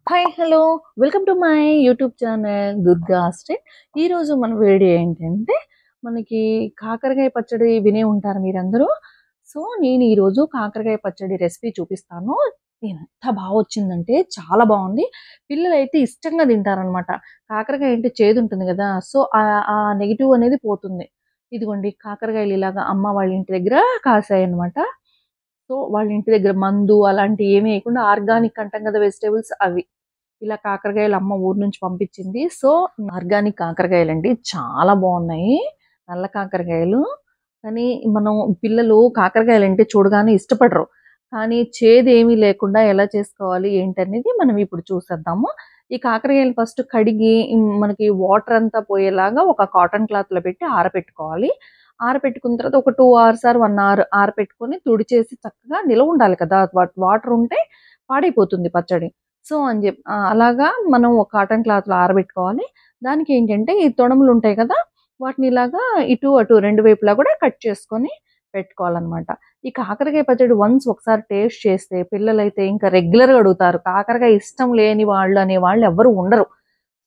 Hi hello welcome to my YouTube channel Durga street. ఈరోజు మన video ఏంటంటే మనకి కాకరకాయ పచ్చడి వినే ఉంటారు మీరందరూ. సో నేను ఈరోజు కాకరకాయ పచ్చడి రెసిపీ చూపిస్తాను. ఎంత బాగా వచ్చిందంటే చాలా బాగుంది. పిల్లలు అయితే ఇష్టంగా తింటారనమాట. కాకరకాయ అంటే చేదు ఉంటుంది కదా, సో ఆ నెగిటివ్ అనేది పోతుంది. ఇదిగోండి కాకరకాయలు ఇలాగా అమ్మ వాళ్ళ ఇంటి దగ్గర కాసాయి అనమాట. సో వాళ్ళ ఇంటి దగ్గర మందు అలాంటివి ఏమీ వేయకుండా ఆర్గానిక్ అంటాం కదా వెజిటేబుల్స్ అవి. ఇలా కాకరకాయలు అమ్మ ఊరు నుంచి పంపించింది. సో ఆర్గానిక్ కాకరకాయలండి చాలా బాగున్నాయి. నల్ల కాకరకాయలు. కానీ మనం పిల్లలు కాకరకాయలంటే చూడగానే ఇష్టపడరు. కానీ చేదు ఏమీ లేకుండా ఎలా చేసుకోవాలి ఏంటనేది మనం ఇప్పుడు చూసేద్దాము. ఈ కాకరకాయలు ఫస్ట్ కడిగి మనకి వాటర్ అంతా పోయేలాగా ఒక కాటన్ క్లాత్లో పెట్టి ఆరబెట్టుకోవాలి. ఆరబెట్టుకున్న తర్వాత ఒక 2 అవర్స్ ఆర్ 1 అవర్ ఆరబెట్టుకొని తుడిచేసి చక్కగా నిలవ ఉండాలి కదా, వాటర్ ఉంటే పాడైపోతుంది పచ్చడి. సో అలాగా మనం ఒక కాటన్ క్లాత్‌లో ఆరబెట్టుకోవాలి. దానికేంటంటే ఈ తొడమలు ఉంటాయి కదా, వాటిని ఇలాగా ఇటు, అటు 2 వైపులా కూడా కట్ చేసుకొని పెట్టుకోవాలనమాట. ఈ కాకరకాయ పచ్చడి వన్స్ ఒకసారి టేస్ట్ చేస్తే పిల్లలైతే ఇంకా రెగ్యులర్‌గా అడుగుతారు. కాకరకాయ ఇష్టం లేని వాళ్ళు అనేవాళ్ళు ఎవ్వరు ఉండరు.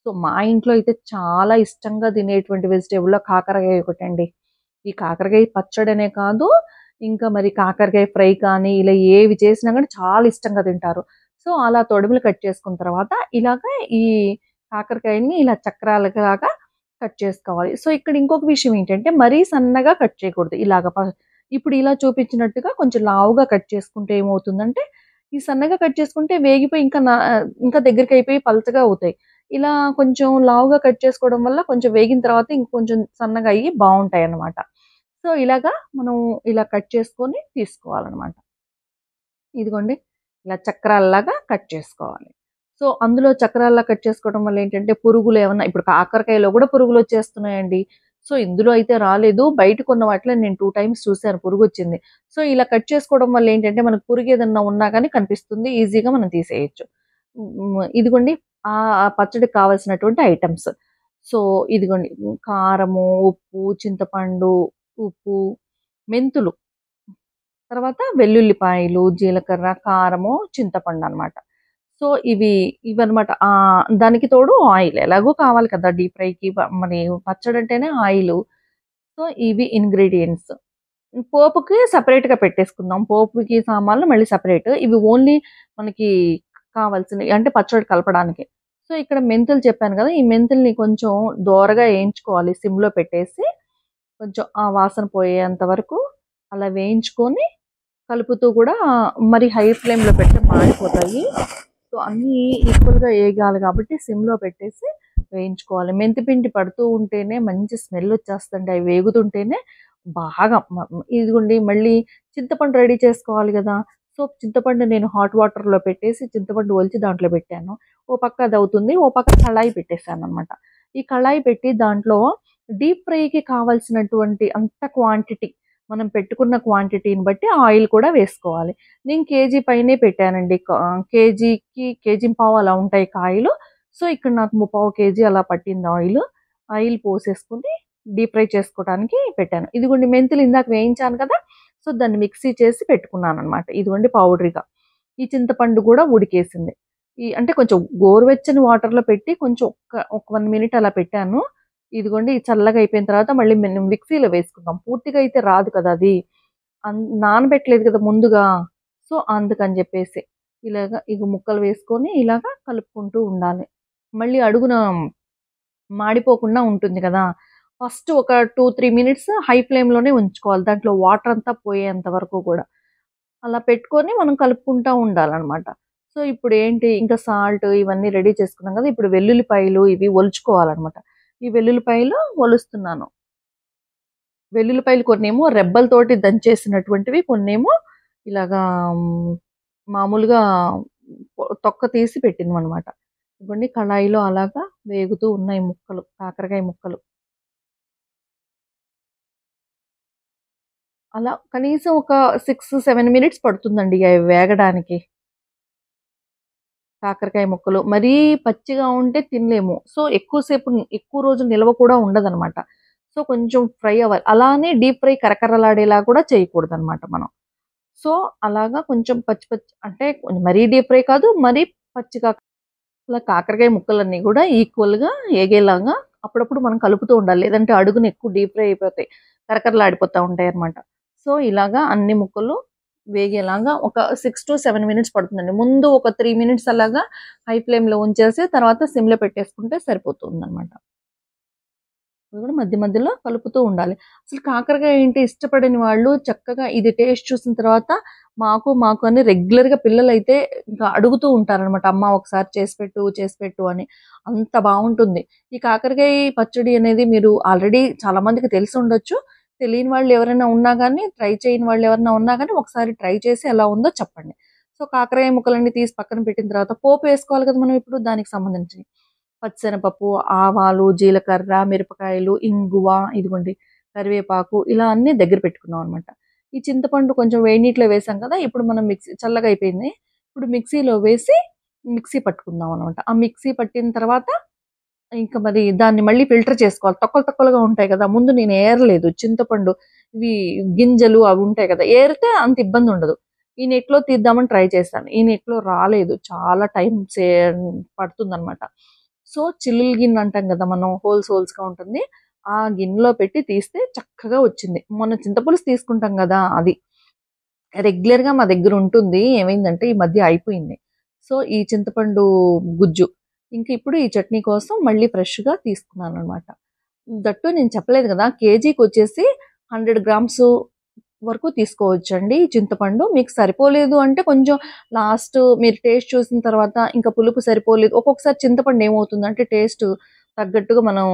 సో మా ఇంట్లో అయితే చాలా ఇష్టంగా తినేటువంటి వెజిటబుల్‌లో కాకరకాయ ఒకటండి. ఈ కాకరకాయ పచ్చడనే కాదు, ఇంకా మరి కాకరకాయ ఫ్రై కానీ, ఇలా ఏవి చేసినా గానీ చాలా ఇష్టంగా తింటారు. సో, అలా తొడిమలు కట్ చేసుకున్న తర్వాత ఇలాగ ఈ కాకరకాయని ఇలా చక్రాలులాగా కట్ చేసుకోవాలి. సో, ఇక్కడ ఇంకొక విషయం ఏంటంటే మరీ సన్నగా కట్ చేయకూడదు. ఇప్పుడు ఇలా చూపించినట్టుగా కొంచెం లావుగా కట్ చేసుకుంటే ఏమవుతుందంటే, ఈ సన్నగా కట్ చేసుకుంటే వేగిపోయి ఇంకా దగ్గరికయిపోయి పలచగా అవుతాయి. ఇలా కొంచెం లావుగా కట్ చేసుకోవడం వల్ల కొంచెం వేగిన తర్వాత ఇంకొంచెం సన్నగా అయ్యి బావుంటాయన్నమాట. సో, ఇలాగా మనం ఇలా కట్ చేసుకొని తీసుకోవాలన్నమాట. ఇదిగోండి ఇలా చక్రాల్లాగా కట్ చేసుకోవాలి. సో, అందులో చక్రాల్లా కట్ చేసుకోవడం వల్ల ఏంటంటే పురుగులేమన్నా ఇప్పుడు కాకరకాయలో గూడా పురుగులొచ్చేస్తున్నాయండి. సో, ఇందులో అయితే రాలేదు. బయట కొన్న వాటిలో నేను 2 టైమ్స్ చూసాను పురుగొచ్చింది. సో, ఇలా కట్ చేసుకోవడం వల్ల ఏంటంటే మనకు పురుగేదన్నా ఉన్నా గానీ కనిపిస్తుంది. ఈజీగా మనం తీసేయొచ్చు. ఇదిగోండి ఆ పచ్చడికి కావాల్సినటువంటి ఐటెమ్స్. సో, ఇదిగోండి కారము, ఉప్పు, చింతపండు, ఉప్పు, మెంతులు, తర్వాత వెల్లుల్లిపాయలు, జీలకర్ర, కారము, చింతపండనమాట. సో, ఇవన్నమాట. దానికి తోడు ఆయిల్ ఎలాగో కావాలి కదా డీప్ ఫ్రైకి మరి పచ్చడంటేనే ఆయిలు. సో, ఇవి ఇంగ్రీడియెంట్స్. పోపుకి సెపరేట్‌గా పెట్టేసుకుందాం. పోపుకి సామాన్లు మళ్ళీ సెపరేట్. ఇవి ఓన్లీ మనకి కావాల్సినయి అంటే పచ్చడి కలపడానికి. సో, ఇక్కడ మెంతులు చెప్పాను గదా! ఈ మెంతుల్ని కొంచెం దోరగా ఏయించుకోవాలి సిమ్‌లో పెట్టేసి. కొంచెం ఆ వాసన పోయేంత వరకు అలా వేయించుకొని కలుపుతూ కూడా మరి హై ఫ్లేమ్‌లో పెడితే మాడిపోతాయి. సో, అన్నీ ఈక్వల్‌గా ఏగాలి కాబట్టి సిమ్‌లో పెట్టేసి వేయించుకోవాలి. మెంతి పిండి పడుతూ ఉంటేనే మంచి స్మెల్ వచ్చేస్తదండి. అవి వేగుతుంటేనే బాగా ఇదిగోండి మళ్ళీ చింతపండు రెడీ చేసుకోవాలి గదా! సో, చింతపండు నేను హాట్ వాటర్‌లో పెట్టేసి చింతపండు ఒలిచి దాంట్లో పెట్టాను. ఓ పక్క అదవుతుంది. ఓ పక్క కళాయి పెట్టేసాననమాట. ఈ కళాయి పెట్టి దాంట్లో డీప్ ఫ్రైకి కావాల్సినటువంటి అంత క్వాంటిటీ మనం పెట్టుకున్న క్వాంటిటీని బట్టి ఆయిల్ కూడా వేసుకోవాలి. నేను కేజీ పైనే పెట్టానండి. కేజీకి కేజీంపావు అలా ఉంటాయి కాయలు. సో, ఇక్కడ నాకు ముప్పావు కేజీ అలా పట్టింది ఆయిలు. ఆయిల్ పోసేసుకొని డీప్ ఫ్రై చేసుకోవటానికి పెట్టాను. ఇదిగోండి మెంతులు ఇందాక వేయించాను కదా! సో, దాన్ని మిక్సీ చేసి పెట్టుకున్నాననమాట. ఇదిగోండి పౌడరీగా. ఈ చింతపండు గూడా ఉడికేసింది. అంటే కొంచెం గోరువెచ్చని వాటర్‌లో పెట్టి కొంచెం ఒక 1 మినిట్ అలా పెట్టాను. ఇదిగోండి చల్లగా అయిపోయిన తర్వాత మళ్ళీ మిక్సీలో వేసుకుందాం. పూర్తిగా అయితే రాదు కదా అది. నానబెట్టలేదు కదా ముందుగా. సో, అందుకని జెప్పేసి. ఇగ ముక్కలు వేసుకొని ఇలాగా కలుపుకుంటూ ఉండాలి. మళ్ళీ అడుగున మాడిపోకుండా ఉంటుంది కదా! ఫస్ట్ ఒక 2, 3 మినిట్స్ హై ఫ్లేమ్‌లోనే ఉంచుకోవాలి. దాంట్లో వాటర్ అంతా పోయేంత వరకు గూడా. అలా పెట్టుకొని మనం కలుపుకుంటా ఉండాలనమాట. సో, ఇప్పుడేంటి ఇంకా సాల్ట్ ఇవన్నీ రెడీ చేసుకున్నాం కదా! ఇప్పుడు వెల్లుల్లిపాయలు ఇవి ఒలుచుకోవాలనమాట. ఈ వెల్లుల్లిపాయలు ఒలుస్తున్నాను. వెల్లుల్లిపాయలు కొన్నేమో రెబ్బలతోటి దంచేసినటువంటివి, కొన్నేమో ఇలాగా మామూలుగా తొక్క తీసి పెట్టినవనమాట. ఇదిగోండి కళాయిలో అలాగా వేగుతూ ఉన్నాయి ముక్కలు, కాకరకాయ ముక్కలు. అలా కనీసం ఒక 6, 7 మినిట్స్ పడుతుందండి అవి వేగడానికి. కాకరకాయ ముక్కలు. మరీ పచ్చిగా ఉంటే తినలేము. సో, ఎక్కువ రోజులు నిల్వ కూడా ఉండదనమాట. సో, కొంచెం ఫ్రై అవ్వాలి. అలానే డీప్ ఫ్రై కరకరలాడేలా కూడా చేయకూడదనమాట మనం. సో, అలాగా కొంచెం పచ్చి పచ్చి అంటే మరీ డీప్ ఫ్రై కాదు, మరీ పచ్చిగా అలా కాకరకాయ ముక్కలన్నీ కూడా ఈక్వల్‌గా ఏగేలాగా అప్పుడప్పుడు మనం కలుపుతూ ఉండాలి. లేదంటే అడుగున ఎక్కువ డీప్ ఫ్రై అయిపోతాయి. కరకరలాడిపోతా ఉంటాయన్నమాట. సో, ఇలాగా అన్ని ముక్కలు వేగేలాగా ఒక 6-7 మినిట్స్ పడుతుందండి. ముందు ఒక 3 మినిట్స్ అలాగా హై ఫ్లేమ్‌లో ఉంచేసి తర్వాత సిమ్‌లో పెట్టేసుకుంటే సరిపోతుందన్నమాట. అది కూడా మధ్య మధ్యలో కలుపుతూ ఉండాలి. అసలు కాకరకాయ ఏంటి ఇష్టపడని వాళ్ళు చక్కగా ఇది టేస్ట్ చూసిన తర్వాత మాకు అని రెగ్యులర్‌గా పిల్లలైతే ఇంకా అడుగుతూ ఉంటారనమాట. అమ్మ ఒకసారి చేసి పెట్టు అని. అంత బావుంటుంది. ఈ కాకరకాయ పచ్చడి అనేది మీరు ఆల్రెడీ చాలా మందికి తెలిసుండొచ్చు. తెలియని వాళ్ళు ఎవరైనా ఉన్నా గాని, ట్రై చేయని వాళ్ళు ఎవరైనా ఉన్నా గాని ఒకసారి ట్రై చేసి ఎలా ఉందో చెప్పండి. సో, కాకరకాయ ముక్కలన్నీ తీసి పక్కన పెట్టిన తర్వాత పోపు వేసుకోవాలి కదా! మనం ఇప్పుడు దానికి సంబంధించి. పచ్చెనపప్పు, ఆవాలు, జీలకర్ర, మిరపకాయలు, ఇంగువ, ఇదిగోండి కరివేపాకు ఇలా అన్నీ దగ్గర పెట్టుకున్నామనమాట. ఈ చింతపండు కొంచెం వేడి నీటిలో వేసాం కదా! ఇప్పుడు మనం చల్లగా అయిపోయింది. ఇప్పుడు మిక్సీలో వేసి మిక్సీ పట్టుకుందాం అనమాట. ఆ మిక్సీ పట్టిన తర్వాత ఇంక మరి దాన్ని మళ్ళీ ఫిల్టర్ చేసుకోవాలి. తొక్కలు తొక్కలుగా ఉంటాయి కదా! ముందు నేను ఏరలేదు. చింతపండు ఇవి గింజలు అవి ఉంటాయి కదా! ఏరితే అంత ఇబ్బందుండదు. ఈ నెట్‌లో తీద్దామని ట్రై చేశాను. ఈ నెట్‌లో రాలేదు. చాలా టైం పడుతుందనమాట. సో, చిల్లులు గిన్నె అంటాం కదా! మనం హోల్స్‌గా ఉంటుంది. ఆ గిన్నెలో పెట్టి తీస్తే చక్కగా వచ్చింది. మొన్న చింతపులుసు తీసుకుంటాం గదా! అది. రెగ్యులర్‌గా మా దగ్గరుంటుంది. ఏమైందంటే ఈ మధ్య అయిపోయింది. సో, ఈ చింతపండు గుజ్జు. ఇంక ఇప్పుడు ఈ చట్నీ కోసం మళ్ళీ ఫ్రెష్‌గా తీసుకున్నాననమాట. దట్టు నేను చెప్పలేదు గదా! కేజీకొచ్చేసి 100 గ్రామ్స్ వరకు తీసుకోవచ్చండి ఈ చింతపండు. మీకు సరిపోలేదు అంటే కొంచెం లాస్ట్ మీరు టేస్ట్ చూసిన తర్వాత ఇంకా పులుపు సరిపోలేదు ఒక్కొక్కసారి చింతపండు ఏమవుతుందంటే టేస్ట్ తగ్గట్టుగా మనం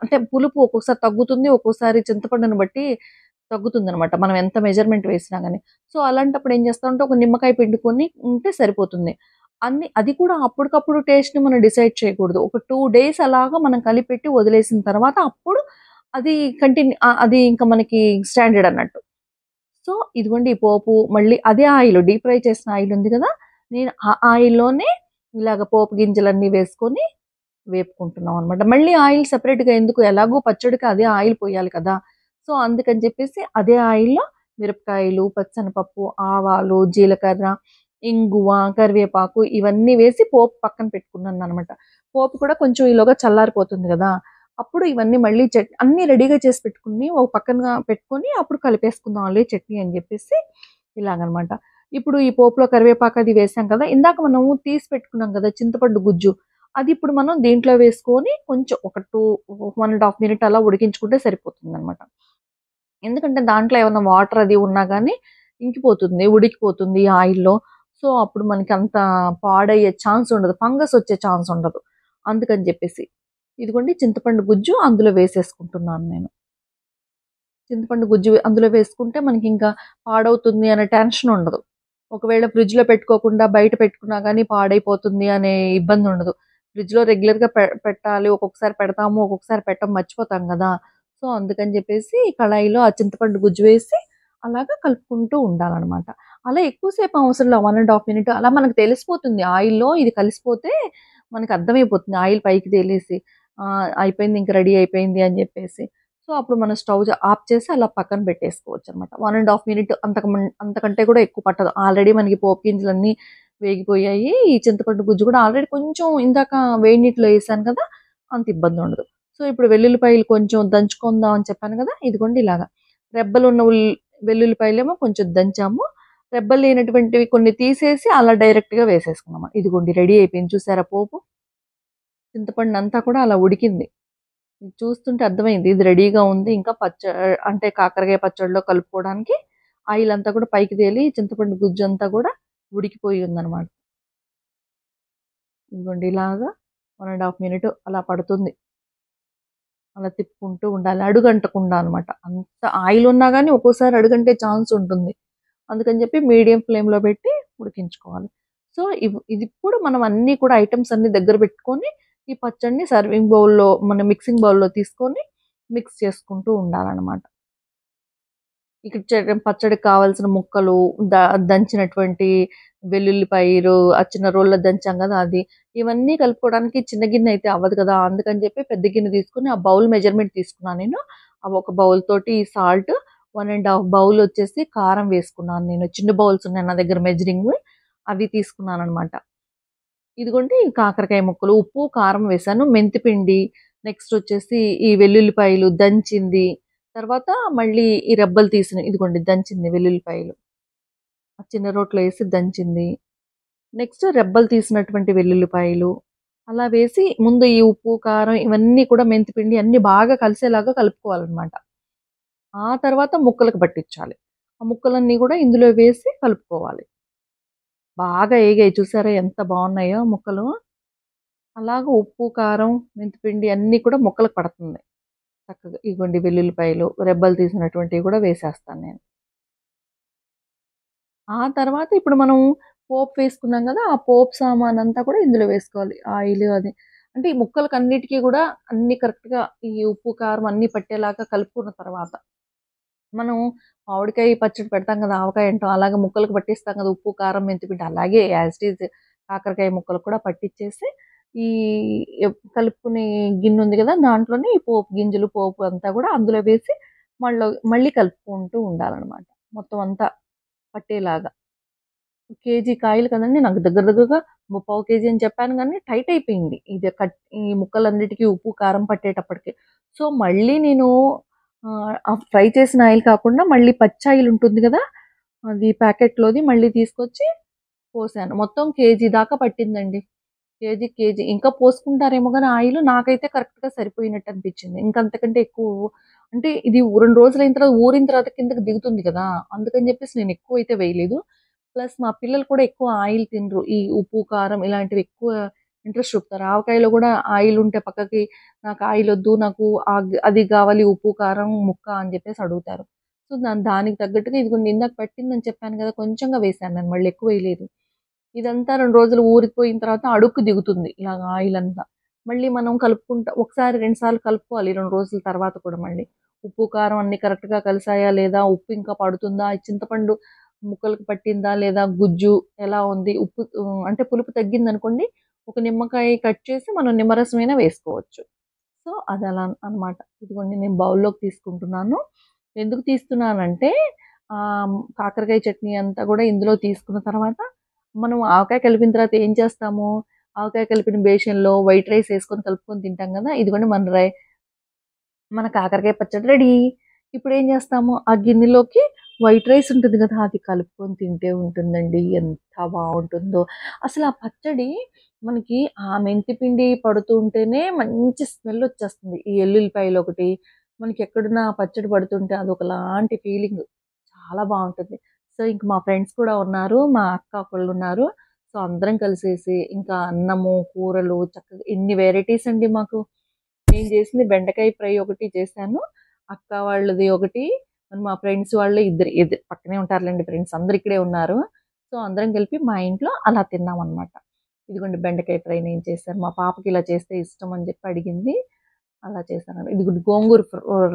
అంటే పులుపు ఒక్కొక్కసారి తగ్గుతుంది. ఒక్కోసారి చింతపండుని బట్టి తగ్గుతుందనమాట. మనం ఎంత మెజర్‌మెంట్ వేసినా గాని. సో, అలాంటప్పుడు ఏం చేస్తామంటే ఒక నిమ్మకాయ పిండుకొని ఉంటే సరిపోతుంది. అది కూడా అప్పటికప్పుడు టేస్ట్‌ని మనం డిసైడ్ చేయకూడదు. ఒక 2 డేస్ అలాగా మనం కలిపెట్టి వదిలేసిన తర్వాత అప్పుడు అది అది ఇంకా మనకి స్టాండర్డ్ అన్నట్టు. సో, ఇదిగోండి ఈ పోపు మళ్ళీ అదే ఆయిల్ డీప్ ఫ్రై చేసిన ఆయిల్ ఉంది గదా! నేను ఆ ఆయిల్‌లోనే ఇలాగ పోపు గింజలన్నీ వేసుకొని వేపుకుంటున్నాం అనమాట. మళ్ళీ ఆయిల్ సెపరేట్‌గా ఎందుకు ఎలాగో పచ్చడికి అదే ఆయిల్ పోయాలి కదా! సో, అందుకని చెప్పేసి అదే ఆయిల్‌లో మిరపకాయలు, పచ్చెనపప్పు, ఆవాలు, జీలకర్ర, ఇంగువ, కరివేపాకు ఇవన్నీ వేసి పోపు పక్కన పెట్టుకున్నాననమాట. పోపు కూడా కొంచెం ఈలోగా చల్లారిపోతుంది గదా! అప్పుడు ఇవన్నీ మళ్ళీ అన్నీ రెడీగా చేసి పెట్టుకొని ఒక పక్కన పెట్టుకొని అప్పుడు కలిపేసుకుందాంలే చట్నీ అని జెప్పేసి ఇలాగనమాట. ఇప్పుడు ఈ పోపులో కరివేపాకు అది వేసాం కదా! ఇందాక మనము తీసి పెట్టుకున్నాం గదా! చింతపండు గుజ్జు. అది ఇప్పుడు మనం దీంట్లో వేసుకొని కొంచెం ఒక 1 ½ మినిట్ అలా ఉడికించుకుంటే సరిపోతుందనమాట. ఎందుకంటే దాంట్లో ఏమన్నా వాటర్ అది ఉన్నా గాని ఇంకిపోతుంది, ఉడికిపోతుంది ఆయిల్‌లో. సో, అప్పుడు మనకి అంత పాడయ్యే ఛాన్స్ ఉండదు. ఫంగస్ వచ్చే ఛాన్స్ ఉండదు. అందుకని జెప్పేసి. ఇదిగోండి చింతపండు గుజ్జు అందులో వేసేసుకుంటున్నాను నేను. చింతపండు గుజ్జు అందులో వేసుకుంటే మనకింకా పాడవుతుంది అనే టెన్షన్ ఉండదు. ఒకవేళ ఫ్రిడ్జ్‌లో పెట్టుకోకుండా బయట పెట్టుకున్నా గానీ పాడైపోతుంది అనే ఇబ్బందుండదు. ఫ్రిడ్జ్‌లో రెగ్యులర్‌గా పెట్టాలి. ఒక్కొక్కసారి పెడతాము, ఒక్కొక్కసారి పెట్టం మర్చిపోతాం గదా! సో, అందుకని జెప్పేసి కళాయిలో ఆ చింతపండు గుజ్జు వేసి అలాగా కలుపుకుంటూ ఉండాలనమాట. అలా ఎక్కువ సేపు అవసరంలా 1 ½ మినిట్ అలా మనకు తెలిసిపోతుంది. ఆయిల్‌లో ఇది కలిసిపోతే మనకు అర్థమైపోతుంది. ఆయిల్ పైకి తేలేసి అయిపోయింది ఇంక రెడీ అయిపోయింది అని జెప్పేసి. సో, అప్పుడు మనం స్టవ్ ఆఫ్ చేసి అలా పక్కన పెట్టేసుకోవచ్చనమాట. 1 ½ మినిట్ అంతకంటే కూడా ఎక్కువ పట్టదు. ఆల్రెడీ మనకి పోపు గింజలన్నీ వేగిపోయాయి. ఈ చింతపండు గుజ్జు కూడా ఆల్రెడీ కొంచెం ఇందాక వేడి నీటిలో ఏసాను కదా! అంత ఇబ్బందుండదు. సో, ఇప్పుడు వెల్లుల్లిపాయలు కొంచెం దంచుకుందాం అని చెప్పాను కదా! ఇదిగోండి ఇలాగా. రెబ్బలున్న వెల్లుల్లిపాయలేమో కొంచెం దంచాము. రెబ్బలు లేనటువంటివి కొన్ని తీసేసి అలా డైరెక్ట్‌గా వేసేసుకున్నాము. ఇదిగోండి రెడీ అయిపోయింది చూసారా పోపు? చింతపండంతా కూడా అలా ఉడికింది. చూస్తుంటే అర్థమైంది. ఇది రెడీగా ఉంది. ఇంకా అంటే కాకరకాయ పచ్చడిలో కలుపుకోవడానికి ఆయిల్ అంతా కూడా పైకి తేలి చింతపండు గుజ్జంతా కూడా ఉడికిపోయి ఉందనమాట. ఇదిగోండి ఇలాగా 1 ½ మినిట్ అలా పడుతుంది. అలా తిప్పుకుంటూ ఉండాలి. అడుగంటకుండా అనమాట. అంత ఆయిల్ ఉన్నా గాని ఒక్కోసారి అడుగంటే ఛాన్స్ ఉంటుంది. అందుకని చెప్పి మీడియం ఫ్లేమ్‌లో పెట్టి ఉడికించుకోవాలి. సో, ఇదిప్పుడు మనం అన్నీ కూడా ఐటెమ్స్ అన్నీ దగ్గర పెట్టుకొని, ఈ పచ్చడిని సర్వింగ్ బౌల్‌లో మన మిక్సింగ్ బౌల్‌లో తీసుకొని మిక్స్ చేసుకుంటూ ఉండాలనమాట. ఇక్కడ పచ్చడికి కావాల్సిన ముక్కలు, ద దంచినటువంటి వెల్లుల్లిపాయలు, ఆ చిన్న రోల్లో దంచాం గదా! అది. ఇవన్నీ కలుపుకోవడానికి చిన్న గిన్నె అయితే అవ్వదు కదా! అందుకని చెప్పి పెద్ద గిన్నె తీసుకొని, ఆ బౌల్ మెజర్‌మెంట్ తీసుకున్నాను నేను. ఒక బౌల్ తోటి సాల్ట్, 1 ½ బౌల్ వచ్చేసి కారం వేసుకున్నాను నేను. చిన్న బౌల్స్ ఉన్నాయి నా దగ్గర మెజరింగ్‌వి. అవి తీసుకున్నాననమాట. ఇదిగోండి కాకరకాయ ముక్కలు, ఉప్పు, కారం వేశాను. మెంతిపిండి, నెక్స్ట్ వచ్చేసి ఈ వెల్లుల్లిపాయలు దంచింది. తర్వాత మళ్ళీ ఈ రెబ్బలు తీసినవి ఇదిగోండి దంచింది వెల్లుల్లిపాయలు. ఆ చిన్న రోట్లో వేసి దంచింది. నెక్స్ట్ రెబ్బలు తీసినటువంటి వెల్లుల్లిపాయలు. అలా వేసి ముందు ఈ ఉప్పు, కారం ఇవన్నీ కూడా మెంతిపిండి అన్నీ బాగా కలిసేలాగా కలుపుకోవాలనమాట. ఆ తర్వాత ముక్కలకు పట్టించాలి. ఆ ముక్కలన్నీ కూడా ఇందులో వేసి కలుపుకోవాలి. బాగా ఏగాయి చూసారా ఎంత బాగున్నాయో ముక్కలు. అలాగా ఉప్పు, కారం, మెంతిపిండి అన్నీ కూడా ముక్కలకు పడుతుంది. చక్కగా ఇగోండి వెల్లుల్లిపాయలు, రెబ్బలు తీసినటువంటివి కూడా వేసేస్తాను నేను. ఆ తర్వాత ఇప్పుడు మనం పోపు వేసుకున్నాం గదా! ఆ పోపు సామానంతా కూడా ఇందులో వేసుకోవాలి. ఆయిలు అది. అంటే ఈ ముక్కలకన్నిటికి గూడా అన్నీ కరెక్ట్‌గా ఈ ఉప్పు, కారం అన్నీ పట్టేలాగా కలుపుకున్న తర్వాత, మనం మామిడికాయ పచ్చడి పెడతాం గదా! ఆవకాయ అంటాం. అలాగే ముక్కలకు పట్టిస్తాం గదా! ఉప్పు, కారం, మెంతిపిండి అలాగే యాజ్ ఇట్ ఈజ్ కాకరకాయ ముక్కలకు కూడా పట్టిచ్చేసి, ఈ కలుపుకునే గిన్నె ఉంది గదా! దాంట్లోనే ఈ పోపు గింజలు, పోపు అంతా గూడా అందులో వేసి మళ్ళీ కలుపుకుంటూ ఉండాలనమాట. మొత్తం అంతా పట్టేలాగా. కేజీ కాయలు కదండీ! నాకు దగ్గర దగ్గరగా ముప్పావు కేజీ అని చెప్పాను గానీ టైట్ అయిపోయింది. ఈ ముక్కలన్నిటికి ఉప్పు, కారం పట్టేటప్పటికి. సో, మళ్ళీ నేను ఆ ఫ్రై చేసిన ఆయిల్ కాకుండా మళ్ళీ పచ్చాయిల్ ఉంటుంది గదా! అది ప్యాకెట్‌లోది మళ్ళీ తీసుకొచ్చి పోసాను. మొత్తం కేజీ దాకా పట్టిందండి. కేజీ ఇంకా పోసుకుంటారేమో గానీ ఆయిలు నాకైతే కరెక్ట్‌గా సరిపోయినట్టు అనిపించింది. ఇంక అంతకంటే ఎక్కువ అంటే ఇది 2 రోజులైన తర్వాత ఊరిన తర్వాత కిందకి దిగుతుంది గదా! అందుకని జెప్పేసి నేను ఎక్కువైతే వేయలేదు. ప్లస్ మా పిల్లలు కూడా ఎక్కువ ఆయిల్ తినరు. ఈ ఉప్పు, కారం ఇలాంటివి ఎక్కువ ఇంట్రెస్ట్ చూపుతారు. ఆవకాయలో గూడా ఆయిల్ ఉంటే పక్కకి నాకు ఆయిలొద్దు. నాకు అది గావాలి ఉప్పు, కారం ముక్క అని జెప్పేసి అడుగుతారు. సో, దానికి తగ్గట్టుగా ఇదిగోండి ఇందాక పట్టిందని చెప్పాను గదా! కొంచెంగా వేశాను నేను మళ్ళీ ఎక్కువ వేయలేదు. ఇదంతా 2 రోజులు ఊరిపోయిన తర్వాత అడుక్కు దిగుతుంది. ఇలాగ ఆయిలంతా. మళ్ళీ మనం కలుపుకుంటా ఒకసారి, 2 సార్లు కలుపుకోవాలి 2 రోజుల తర్వాత కూడా మళ్ళీ. ఉప్పు, కారం అన్నీ కరెక్ట్‌గా కలిసాయా లేదా? ఉప్పు ఇంకా పడుతుందా? ఈ చింతపండు ముక్కలకు పట్టిందా లేదా? గుజ్జు ఎలా ఉంది? అంటే పులుపు తగ్గిందనుకోండి, ఒక నిమ్మకాయ కట్ చేసి మనం నిమ్మరసమైనా వేసుకోవచ్చు. సో, అదలా అనమాట. ఇదిగోండి నేను బౌల్‌లోకి తీసుకుంటున్నాను. ఎందుకు తీస్తున్నానంటే కాకరకాయ చట్నీ అంతా గూడా ఇందులో తీసుకున్న తర్వాత, మనం ఆవకాయ కలిపిన తర్వాత ఏం చేస్తాము? ఆవకాయ కలిపిన బేషన్‌లో వైట్ రైస్ ఏసుకొని కలుపుకొని తింటాం గదా! ఇదిగోండి మన కాకరకాయ పచ్చడి రెడీ. ఇప్పుడేం జేస్తాము? ఆ గిన్నెలోకి వైట్ రైస్ ఉంటుంది గదా! అది కలుపుకొని తింటే ఉంటుందండి. ఎంత బావుంటుందో. అసలు ఆ పచ్చడి మనకి ఆ మెంతి పిండి పడుతూ ఉంటేనే మంచి స్మెల్లొచ్చేస్తుంది. ఈ ఎల్లుల్లిపాయలొకటి, మనకెక్కడున్నా ఆ పచ్చడి పడుతుంటే అదొకలాంటి ఫీలింగ్. చాలా బావుంటుంది. సో, ఇంక మా ఫ్రెండ్స్ కూడా ఉన్నారు. మా అక్క ఒకళ్ళున్నారు. సో, అందరం కలిసేసి ఇంకా అన్నము, కూరలు చక్కగా ఎన్ని వెరైటీస్ అండి మాకు. నేను చేసింది బెండకాయ ఫ్రై ఒకటి చేశాను. అక్క వాళ్ళది ఒకటి, మా ఫ్రెండ్స్ వాళ్ళు ఇద్దరు పక్కనే ఉంటారులెండి ఫ్రెండ్స్. అందరూ ఇక్కడే ఉన్నారు. సో, అందరం కలిపి మా ఇంట్లో అలా తిన్నామనమాట. ఇదిగోండి బెండకాయ ఫ్రై నేను చేశాను. మా పాపకి ఇలా చేస్తే ఇష్టం అని చెప్పి అడిగింది. అలా చేశాను. ఇదిగోండి గోంగూర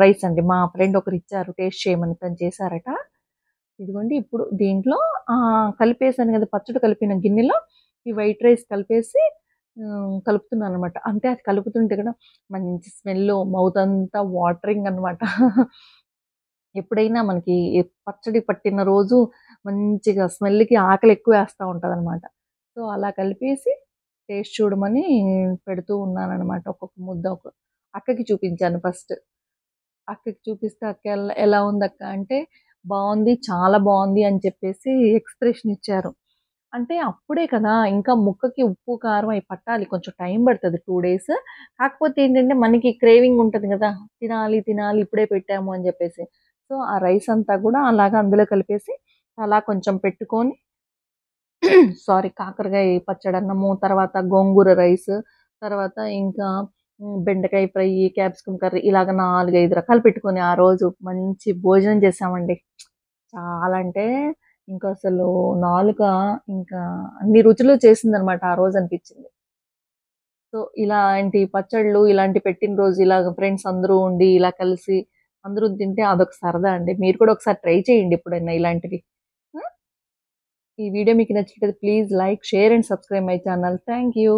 రైస్ అండి. మా ఫ్రెండ్ ఒకరిచ్చారు టేస్ట్ చేయమని తను చేశారట. ఇదిగోండి ఇప్పుడు దీంట్లో కలిపేసాను గదా! పచ్చడి కలిపిన గిన్నెలో ఈ వైట్ రైస్ కలిపేసి కలుపుతున్నాననమాట. అంటే అది కలుపుతుంటే కూడా మంచి స్మెల్లు మౌతంతా వాటరింగ్ అనమాట. ఎప్పుడైనా మనకి పచ్చడి పట్టిన రోజు మంచిగా స్మెల్‌కి ఆకలి ఎక్కువేస్తా ఉంటదనమాట. సో, అలా కలిపేసి టేస్ట్ చూడమని పెడుతూ ఉన్నాననమాట. ఒక్కొక్క ముద్ద అక్కకి చూపించాను ఫస్ట్. అక్కకి చూపిస్తే అక్క ఎలా ఉందక్క అంటే, "బావుంది. చాలా బావుంది" అని చెప్పేసి ఎక్స్‌ప్రెషన్ ఇచ్చారు. అంటే అప్పుడే కదా! ఇంకా ముక్కకి ఉప్పు, కారం అయి పట్టాలి. కొంచెం టైం పడతది 2 డేస్. కాకపోతే ఏంటంటే మనకి క్రేవింగ్ ఉంటది గదా! తినాలి, తినాలి ఇప్పుడే పెట్టాము అని జెప్పేసి. సో, ఆ రైస్ అంతా గూడా అలాగా అందులో కలిపేసి అలా కొంచెం పెట్టుకొని సారీ కాకరకాయ పచ్చడన్నము, తర్వాత గోంగూర రైస్, తర్వాత ఇంకా బెండకాయ ఫ్రై, క్యాప్సికమ్ కర్రీ ఇలాగ 4, 5 రకాలు పెట్టుకొని ఆ రోజు మంచి భోజనం చేశామండి. చాలా అంటే ఇంకసలు నాలుక ఇంకా అన్ని రుచులు చేసిందనమాట ఆ రోజు అనిపిచ్చింది. సో, ఇలాంటి పచ్చళ్ళు, ఇలాంటి పెట్టిన రోజు ఇలాగ ఫ్రెండ్స్ అందరూ ఉండి, ఇలా కలిసి అందరం తింటే అదొక సరదా అండి. మీరు కూడా ఒకసారి ట్రై చేయండి ఎప్పుడైనా ఇలాంటివి. ఆ! ఈ వీడియో మీకు నచ్చినట్లయితే please like, share and subscribe my channel. Thank you.